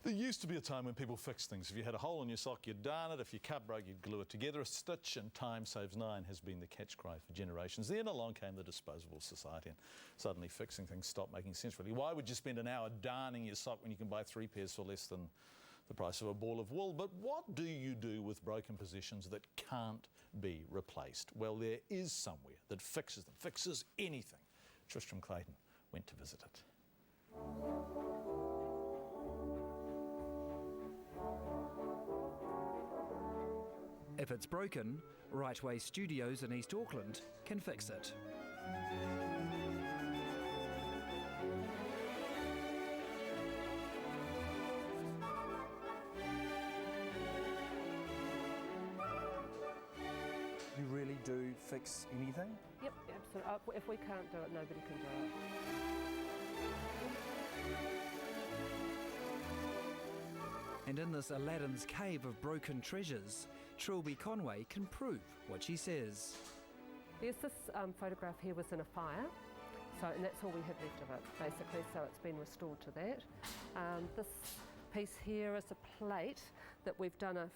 There used to be a time when people fixed things. If you had a hole in your sock, you'd darn it. If your cup broke, you'd glue it together. A stitch and time saves nine has been the catch cry for generations. Then along came the disposable society, and suddenly fixing things stopped making sense, really. Why would you spend an hour darning your sock when you can buy 3 pairs for less than the price of a ball of wool? But what do you do with broken possessions that can't be replaced? Well, there is somewhere that fixes them, fixes anything. Tristram Clayton went to visit it. If it's broken, Right Way Studios in East Auckland can fix it. You really do fix anything? Yep, absolutely. If we can't do it, nobody can do it. And in this Aladdin's cave of broken treasures, Trilby Conway can prove what she says. Yes, this photograph here was in a fire, and that's all we had left of it, basically, so it's been restored to that. This piece here is a plate that we've done a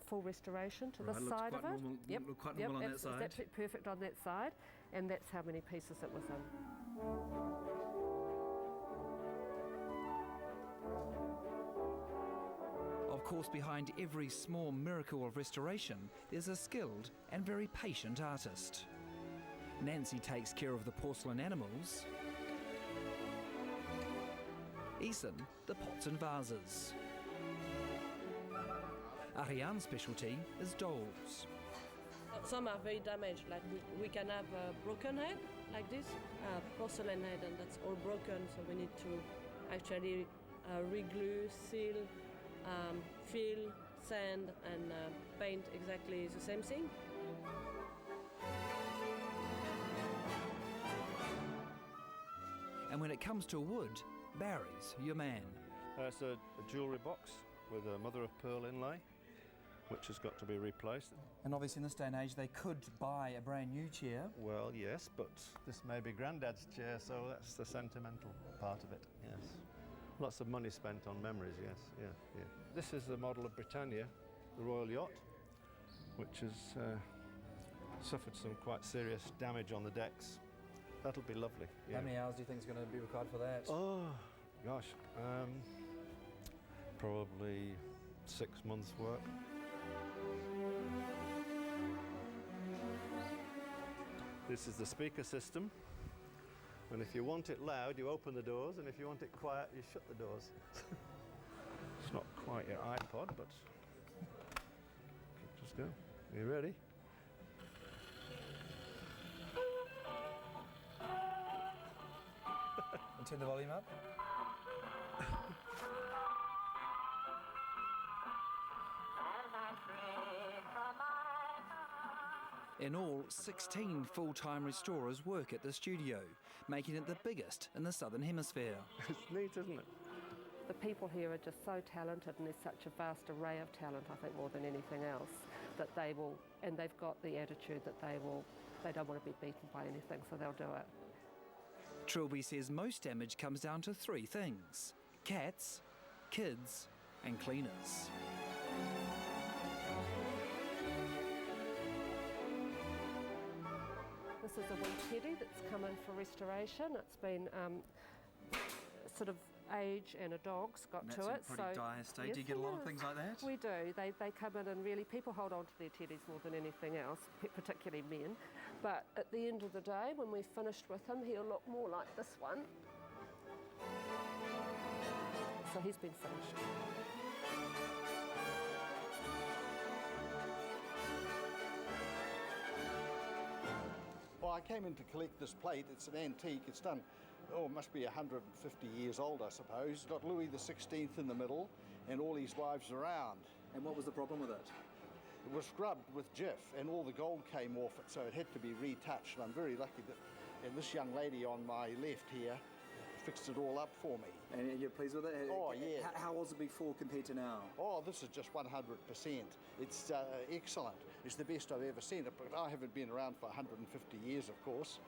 full restoration to this side of it. Looked quite normal on that side. It's absolutely perfect on that side, and that's how many pieces it was in. Of course, behind every small miracle of restoration, there's a skilled and very patient artist. Nancy takes care of the porcelain animals. Eason, the pots and vases. Ariane's specialty is dolls. Some are very damaged, like we can have a broken head, like this, porcelain head, and that's all broken, so we need to actually re-glue, seal, fill, sand, and paint exactly the same thing. And when it comes to wood, Barry's your man. It's a jewellery box with a mother-of-pearl inlay, which has got to be replaced. And obviously in this day and age they could buy a brand new chair. Well, yes, but this may be Grandad's chair, so that's the sentimental part of it, yes. Lots of money spent on memories, yes, yeah. This is the model of Britannia, the Royal Yacht, which has suffered some quite serious damage on the decks. That'll be lovely. Yeah. How many hours do you think is going to be required for that? Oh, gosh, probably 6 months' work. This is the speaker system. And if you want it loud, you open the doors, and if you want it quiet, you shut the doors. It's not quite your iPod, but just go. Are you ready? And turn the volume up. In all, 16 full-time restorers work at the studio, making it the biggest in the Southern Hemisphere. It's neat, isn't it? The people here are just so talented, and there's such a vast array of talent, I think, more than anything else, that they will, and they've got the attitude that they don't want to be beaten by anything, so they'll do it. Trilby says most damage comes down to 3 things: cats, kids and cleaners. This is a wee teddy that's come in for restoration. It's been sort of age and a dog's got to it. That's in pretty dire state. Do you get a lot of things like that? We do. They come in, and really people hold on to their teddies more than anything else, particularly men. But at the end of the day, when we've finished with him, he'll look more like this one. So he's been finished. Well, I came in to collect this plate. It's an antique. It's done, it must be 150 years old, I suppose. It's got Louis XVI in the middle and all his wives around. And what was the problem with it? It was scrubbed with Jif and all the gold came off it, so it had to be retouched. And I'm very lucky that and this young lady on my left here fixed it all up for me. And you're pleased with it? Oh, yeah. How was it before compared to now? Oh, this is just 100%. It's excellent. It's the best I've ever seen it, but I haven't been around for 150 years, of course.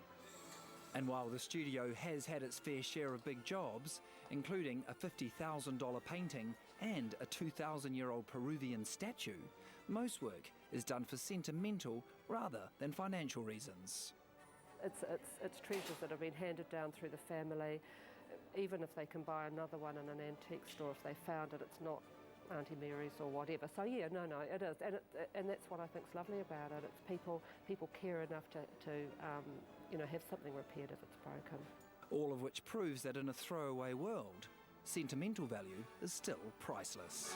And while the studio has had its fair share of big jobs, including a $50,000 painting and a 2,000-year-old Peruvian statue, most work is done for sentimental rather than financial reasons. It's treasures that have been handed down through the family. Even if they can buy another one in an antique store, if they found it, it's not Auntie Mary's or whatever. So yeah, no, it is, and that's what I think's lovely about it. It's people care enough to have something repaired if it's broken. All of which proves that in a throwaway world, sentimental value is still priceless.